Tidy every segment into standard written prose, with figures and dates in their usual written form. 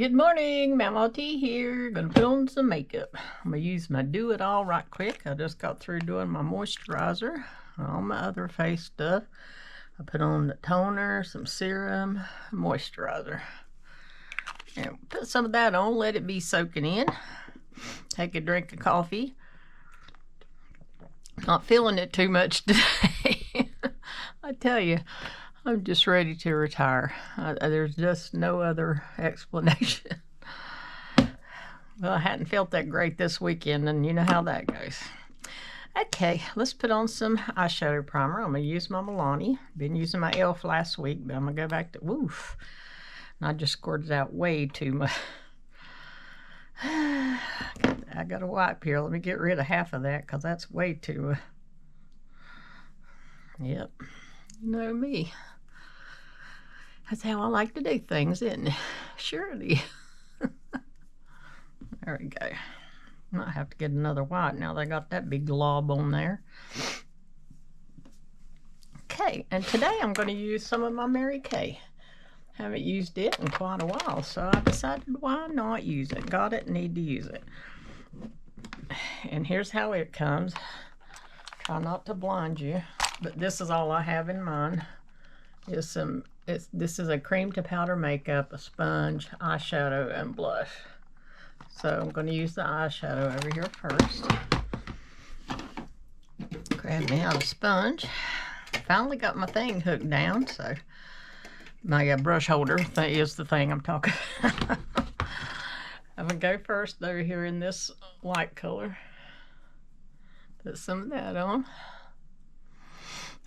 Good morning, Mama T here. Gonna put on some makeup. I'm gonna use my Do It All right quick. I just got through doing my moisturizer, all my other face stuff. I put on the toner, some serum, moisturizer. And put some of that on, let it be soaking in. Take a drink of coffee. Not feeling it too much today. I tell you, I'm just ready to retire. There's just no other explanation. Well, I hadn't felt that great this weekend, and you know how that goes. Okay, let's put on some eyeshadow primer. I'm going to use my Milani. Been using my e.l.f. last week, but I'm going to go back to Woof. And I just squirted out way too much. I got a wipe here. Let me get rid of half of that, because that's way too much. Yep, you know me. That's how I like to do things, isn't it? Surely. There we go. Might have to get another white now they got that big glob on there. Okay, and today I'm going to use some of my Mary Kay. Haven't used it in quite a while, so I decided why not use it. Got it, need to use it. And here's how it comes. Try not to blind you, but this is all I have in mind. Is this is a cream to powder makeup, a sponge, eyeshadow, and blush. So I'm going to use the eyeshadow over here first. Grab me out a sponge. Finally got my thing hooked down, so my brush holder is the thing I'm talking about. I'm going to go first over here in this white color. Put some of that on.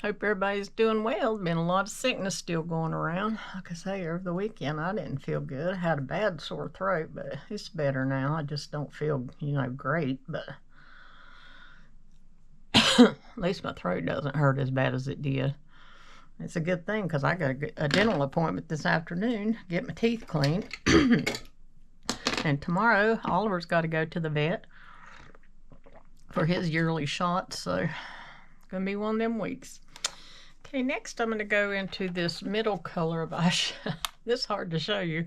Hope everybody's doing well. Been a lot of sickness still going around. Like I say, over the weekend I didn't feel good. I had a bad sore throat, but it's better now. I just don't feel, great, but at least my throat doesn't hurt as bad as it did. It's a good thing, because I got a dental appointment this afternoon, get my teeth cleaned. And tomorrow, Oliver's got to go to the vet for his yearly shot, so it's going to be one of them weeks. Okay, next I'm going to go into this middle color of eyeshadow. This is hard to show you.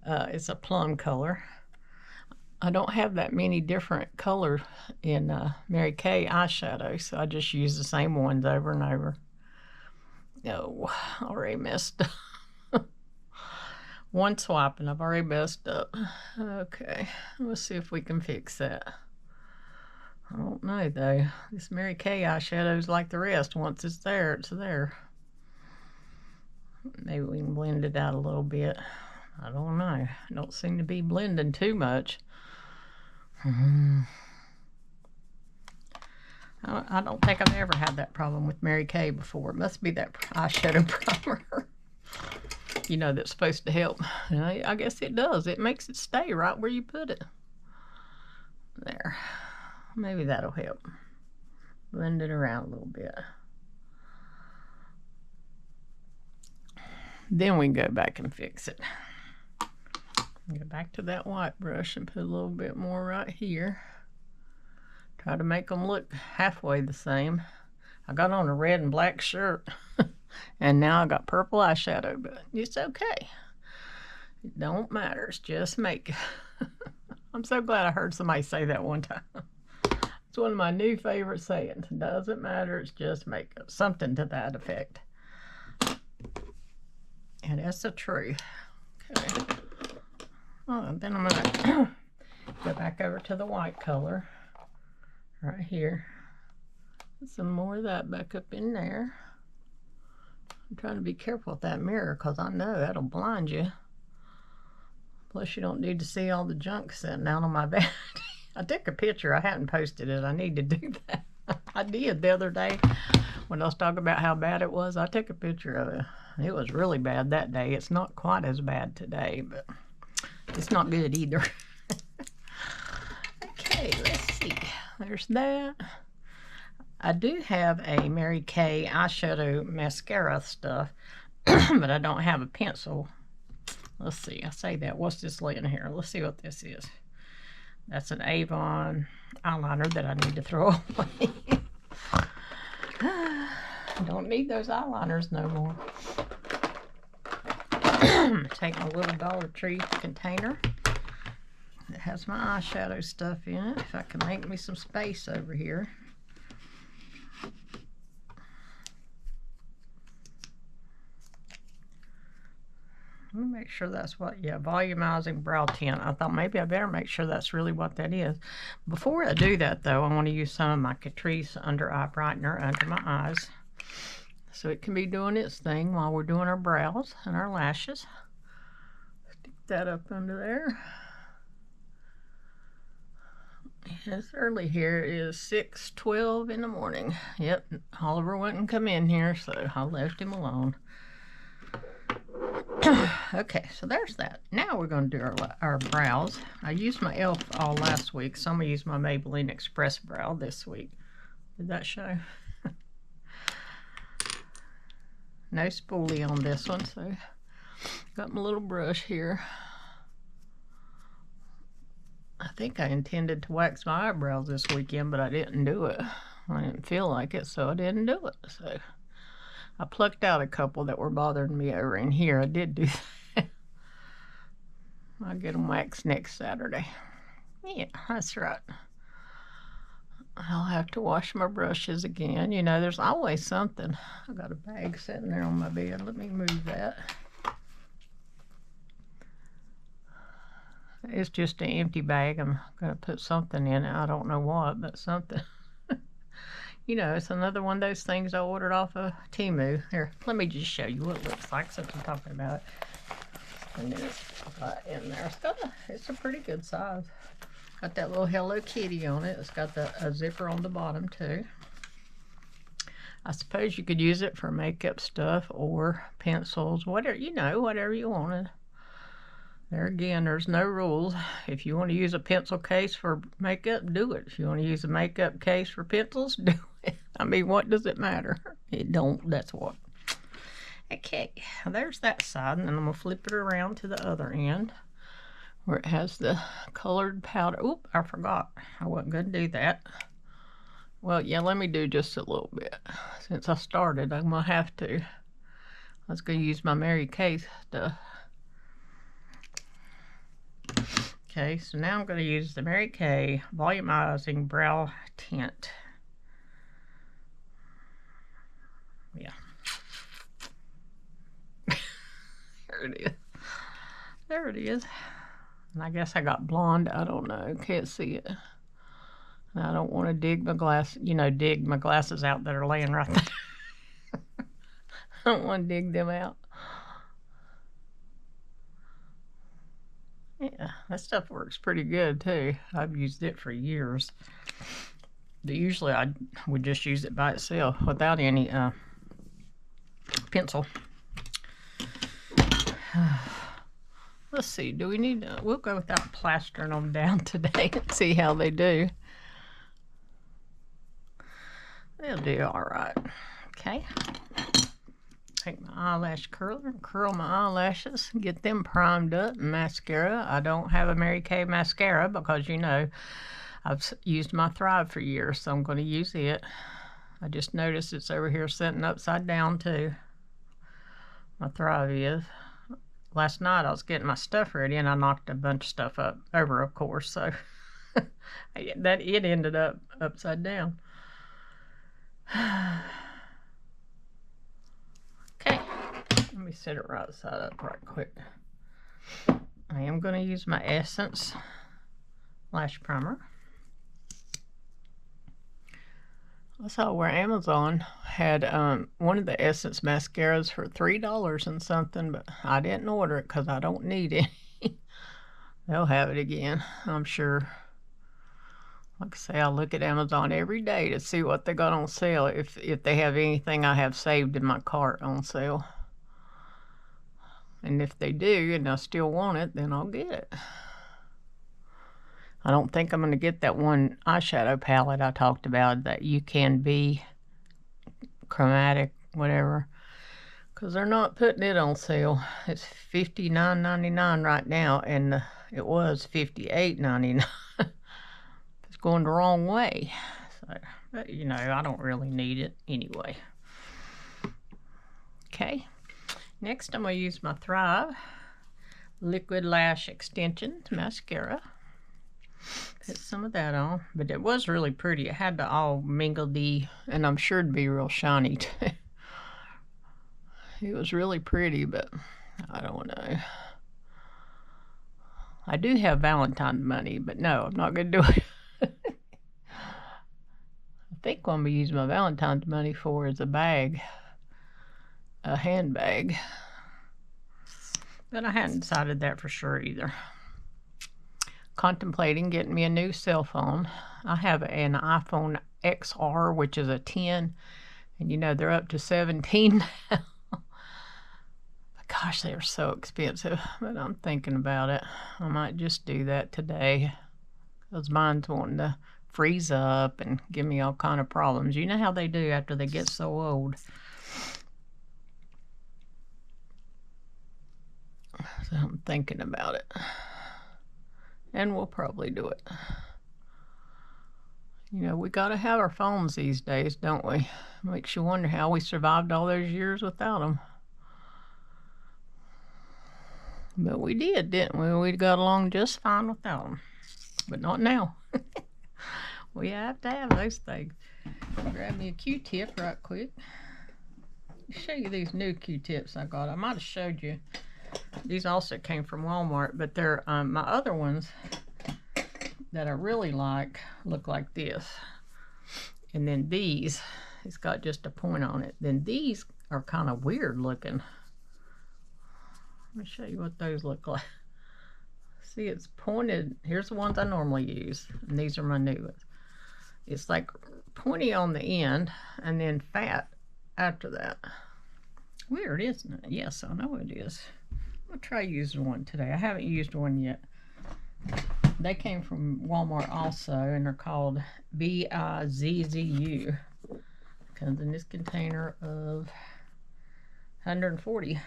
It's a plum color. I don't have that many different colors in Mary Kay eyeshadow, so I just use the same ones over and over. Oh, already messed up. One swipe and I've already messed up. Okay, let's see if we can fix that. I don't know though. This Mary Kay eyeshadow is like the rest. Once it's there, it's there. Maybe we can blend it out a little bit. I don't know. I don't seem to be blending too much. I don't think I've ever had that problem with Mary Kay before. It must be that eyeshadow primer. That's supposed to help. I guess it does. It makes it stay right where you put it. There. Maybe that'll help. Blend it around a little bit. Then we can go back and fix it. Go back to that white brush and put a little bit more right here. Try to make them look halfway the same. I got on a red and black shirt. And now I got purple eyeshadow, but it's okay. It don't matter. It's just makeup. I'm so glad I heard somebody say that one time. It's one of my new favorite sayings. It doesn't matter. It's just makeup. Something to that effect. And that's the truth. Okay. Oh, and then I'm going to go back over to the white color. Right here. Put some more of that back up in there. I'm trying to be careful with that mirror, because I know that'll blind you. Plus, you don't need to see all the junk sitting out on my bed. I took a picture. I hadn't posted it. I need to do that. I did the other day when I was talking about how bad it was. I took a picture of it. It was really bad that day. It's not quite as bad today, but it's not good either. Okay, let's see. There's that. I do have a Mary Kay eyeshadow mascara stuff, but I don't have a pencil. Let's see. I say that. What's this laying here? Let's see what this is. That's an Avon eyeliner that I need to throw away. Don't need those eyeliners no more. Take my little Dollar Tree container. It has my eyeshadow stuff in it. If I can make me some space over here. Let me make sure that's what, yeah, volumizing brow tint. I thought maybe I better make sure that's really what that is. Before I do that, though, I want to use some of my Catrice under eye brightener under my eyes, so it can be doing its thing while we're doing our brows and our lashes. Stick that up under there. It's early here. It is 6:12 in the morning. Yep, Oliver wouldn't come in here, so I left him alone. Okay, so there's that. Now we're going to do our brows. I used my e.l.f. all last week, so I'm going to use my Maybelline Express Brow this week. Did that show? No spoolie on this one, so got my little brush here. I think I intended to wax my eyebrows this weekend, but I didn't do it. I didn't feel like it, so I didn't do it. So I plucked out a couple that were bothering me over in here. I did do that. I'll get them waxed next Saturday. Yeah, that's right. I'll have to wash my brushes again. You know, there's always something. I got a bag sitting there on my bed. Let me move that. It's just an empty bag. I'm going to put something in it. I don't know what, but something. You know, it's another one of those things I ordered off of Temu. Here, let me just show you what it looks like since I'm talking about it. And then it's got in there. It's a pretty good size. Got that little Hello Kitty on it. It's got a zipper on the bottom too. I suppose you could use it for makeup stuff or pencils, whatever, you know, whatever you wanted. There again, there's no rules. If you want to use a pencil case for makeup, do it. If you want to use a makeup case for pencils, do it. I mean, what does it matter? It don't, that's what. Okay, there's that side, and then I'm going to flip it around to the other end where it has the colored powder. Oop, I forgot. I wasn't going to do that. Well, yeah, let me do just a little bit. Since I started, I'm going to have to. I was going to use my Mary Kay stuff. Okay, so now I'm going to use the Mary Kay Volumizing Brow Tint. Yeah. There it is. There it is. And I guess I got blonde. I don't know. Can't see it. And I don't want to dig my dig my glasses out that are laying right there. I don't want to dig them out. Yeah, that stuff works pretty good too. I've used it for years. But usually I would just use it by itself without any pencil. Let's see, do we need to, we'll go without plastering them down today and see how they do. They'll do all right. Okay. Take my eyelash curler and curl my eyelashes, get them primed up. And mascara, I don't have a Mary Kay mascara because, you know, I've used my Thrive for years, so I'm going to use it. I just noticed it's over here sitting upside down too. My Thrive is. Last night I was getting my stuff ready and I knocked a bunch of stuff over, of course, so it ended up upside down. Okay, let me set it right side up right quick. I am going to use my Essence Lash Primer. I saw where Amazon had one of the Essence mascaras for $3 and something, but I didn't order it because I don't need it. They'll have it again, I'm sure. Like I say, I look at Amazon every day to see what they got on sale, if they have anything I have saved in my cart on sale. And if they do, and I still want it, then I'll get it. I don't think I'm going to get that one eyeshadow palette I talked about, that You Can Be chromatic, whatever, because they're not putting it on sale. It's $59.99 right now, and it was $58.99. It's going the wrong way. So, but, you know, I don't really need it anyway. Okay, next I'm going to use my Thrive Liquid Lash Extension Mascara. Put some of that on, but it was really pretty. It had to all mingledy, and I'm sure it'd be real shiny too. It was really pretty, but I don't know. I do have Valentine's money, but no, I'm not going to do it. I think what I'm going to use my Valentine's money for is a bag, a handbag. But I hadn't decided that for sure either. Contemplating getting me a new cell phone. I have an iPhone XR, which is a 10, and you know they're up to 17 now. Gosh, they are so expensive, but I'm thinking about it. I might just do that today, because mine's wanting to freeze up and give me all kind of problems. You know how they do after they get so old. So I'm thinking about it. And we'll probably do it. You know, we got to have our phones these days, don't we? Makes you wonder how we survived all those years without them. But we did, didn't we? We got along just fine without them. But not now. We have to have those things. Grab me a Q-tip right quick. I'll show you these new Q-tips I got. I might have showed you. These also came from Walmart, but they're my other ones that I really like look like this. And then these, it's got just a point on it. Then these are kind of weird looking. Let me show you what those look like. See, it's pointed. Here's the ones I normally use, and these are my new ones. It's like pointy on the end and then fat after that. Weird, isn't it? Yes, I know it is. I'm gonna try using one today. I haven't used one yet. They came from Walmart also, and they're called BIZZU. Comes in this container of 140,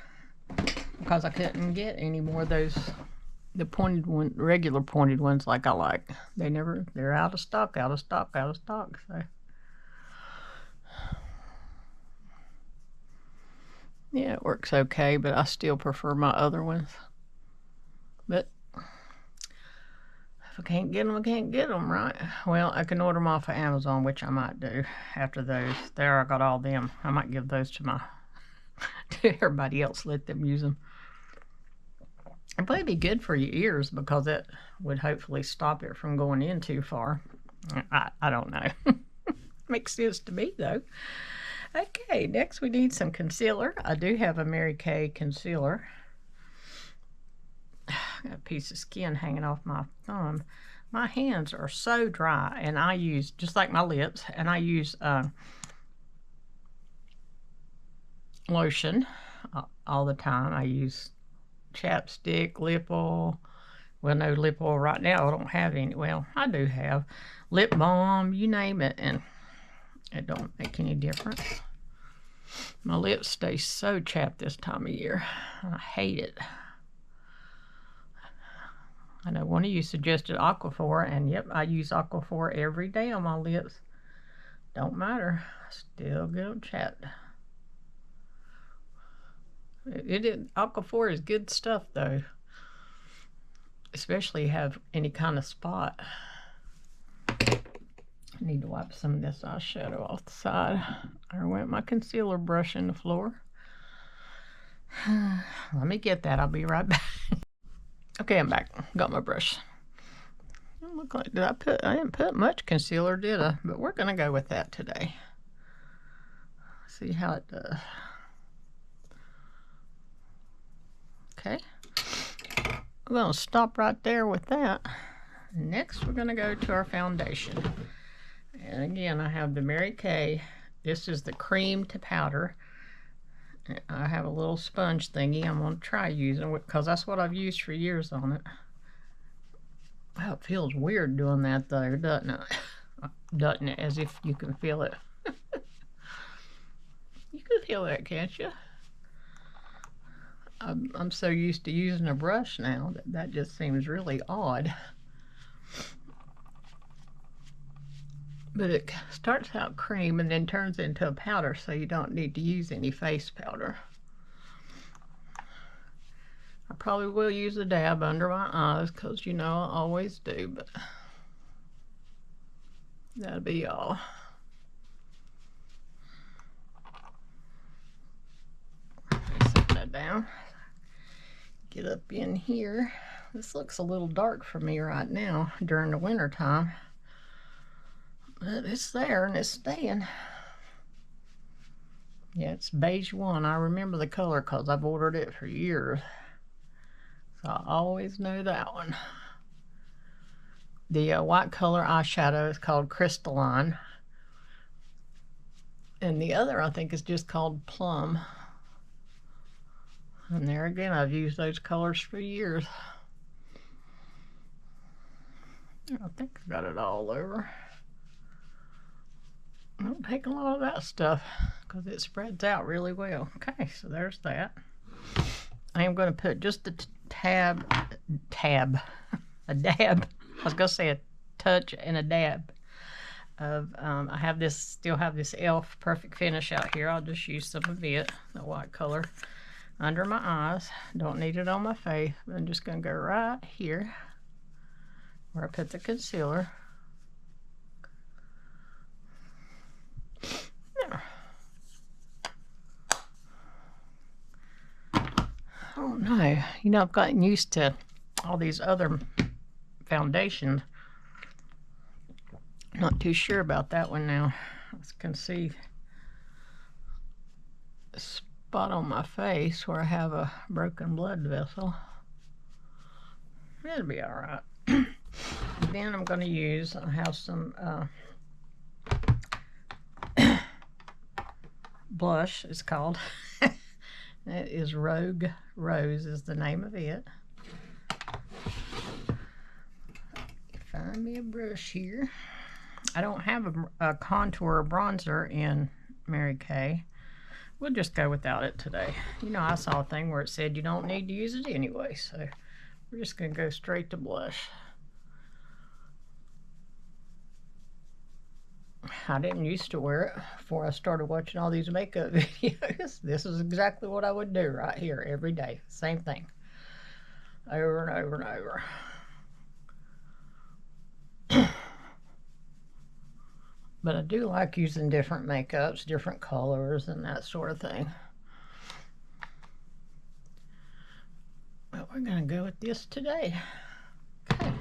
because I couldn't get any more of those, the pointed one, regular pointed ones like I like. They're out of stock, out of stock, out of stock. So yeah, it works okay, but I still prefer my other ones. But if I can't get them, I can't get them, right? Well, I can order them off of Amazon, which I might do after those. There, I got all them. I might give those to everybody else, let them use them. It'd probably be good for your ears, because it would hopefully stop it from going in too far. I don't know. Makes sense to me, though. Okay, next we need some concealer. I do have a Mary Kay concealer. Got a piece of skin hanging off my thumb. My hands are so dry, and I use, just like my lips, and I use lotion all the time. I use chapstick, lip oil. Well, no lip oil right now. I don't have any. Well, I do have lip balm, you name it, and it don't make any difference. My lips stay so chapped this time of year. I hate it. I know one of you suggested Aquaphor, and yep, I use Aquaphor every day on my lips. Don't matter. I still get them chapped. Aquaphor is good stuff, though. Especially have any kind of spot. I need to wipe some of this eyeshadow off the side. I went my concealer brush in the floor. Let me get that. I'll be right back. Okay, I'm back. Got my brush. Don't look like I didn't put much concealer, did I? But we're gonna go with that today. See how it does. Okay. I'm gonna stop right there with that. Next, we're gonna go to our foundation. And again, I have the Mary Kay. This is the cream to powder. I have a little sponge thingy I'm going to try using, because that's what I've used for years on it. Wow, it feels weird doing that, though, doesn't it? Doesn't it? As if you can feel it. You can feel that, can't you? I'm so used to using a brush now that just seems really odd. But it starts out cream and then turns into a powder, so you don't need to use any face powder. I probably will use a dab under my eyes because, you know, I always do, but that'll be all. Set that down. Get up in here. This looks a little dark for me right now during the winter time, but it's there and it's staying. Yeah, it's beige 1. I remember the color because I've ordered it for years, so I always know that one. The white color eyeshadow is called Crystalline, and the other I think is just called Plum. And there again, I've used those colors for years. I think I got it all over. Don't take a lot of that stuff because it spreads out really well. Okay, so there's that. I am going to put just a dab. I was going to say a touch and a dab of, I still have this e.l.f. Perfect Finish out here. I'll just use some of it, the white color, under my eyes. Don't need it on my face. I'm just going to go right here where I put the concealer. Oh no, you know, I've gotten used to all these other foundations. Not too sure about that one now. I can see a spot on my face where I have a broken blood vessel. It'll be all right. Then I'm going to use, I have some blush, it's called. It is Rogue Rose is the name of it. Find me a brush here. I don't have a contour or bronzer in Mary Kay. We'll just go without it today. You know, I saw a thing where it said you don't need to use it anyway, so we're just going to go straight to blush. I didn't used to wear it before I started watching all these makeup videos. This is exactly what I would do right here every day. Same thing. Over and over and over. But I do like using different makeups, different colors, and that sort of thing. But we're going to go with this today. Okay.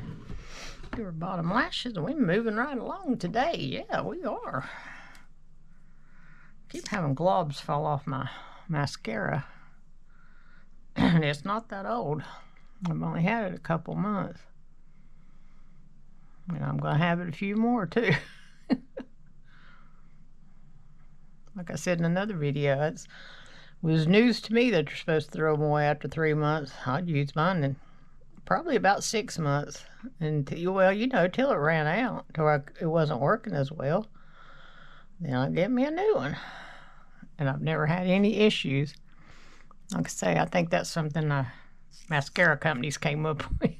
Do our bottom lashes, and we're moving right along today. Yeah, we are. Keep having globs fall off my mascara. And it's not that old. I've only had it a couple months. And I'm going to have it a few more too. Like I said in another video, it was news to me that you're supposed to throw them away after 3 months. I'd use mine in probably about 6 months. Until, well, you know, till it ran out, till it wasn't working as well. Then I'd get me a new one. And I've never had any issues. Like I say, I think that's something mascara companies came up with.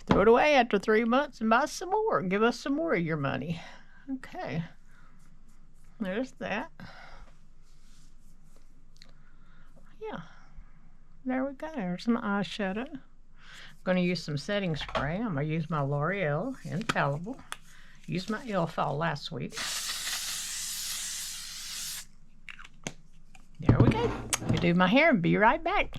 Throw it away after 3 months and buy some more. Give us some more of your money. Okay. There's that. Yeah. There we go. There's some eyeshadow. I'm going to use some setting spray. I'm going to use my L'Oreal Infallible. Used my e.l.f. all last week. There we go. I'm going to do my hair and be right back.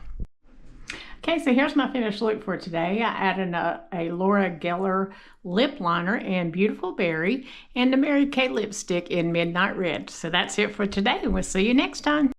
Okay, so here's my finished look for today. I added a Laura Geller lip liner in Beautiful Berry and the Mary Kay lipstick in Midnight Red. So that's it for today, and we'll see you next time.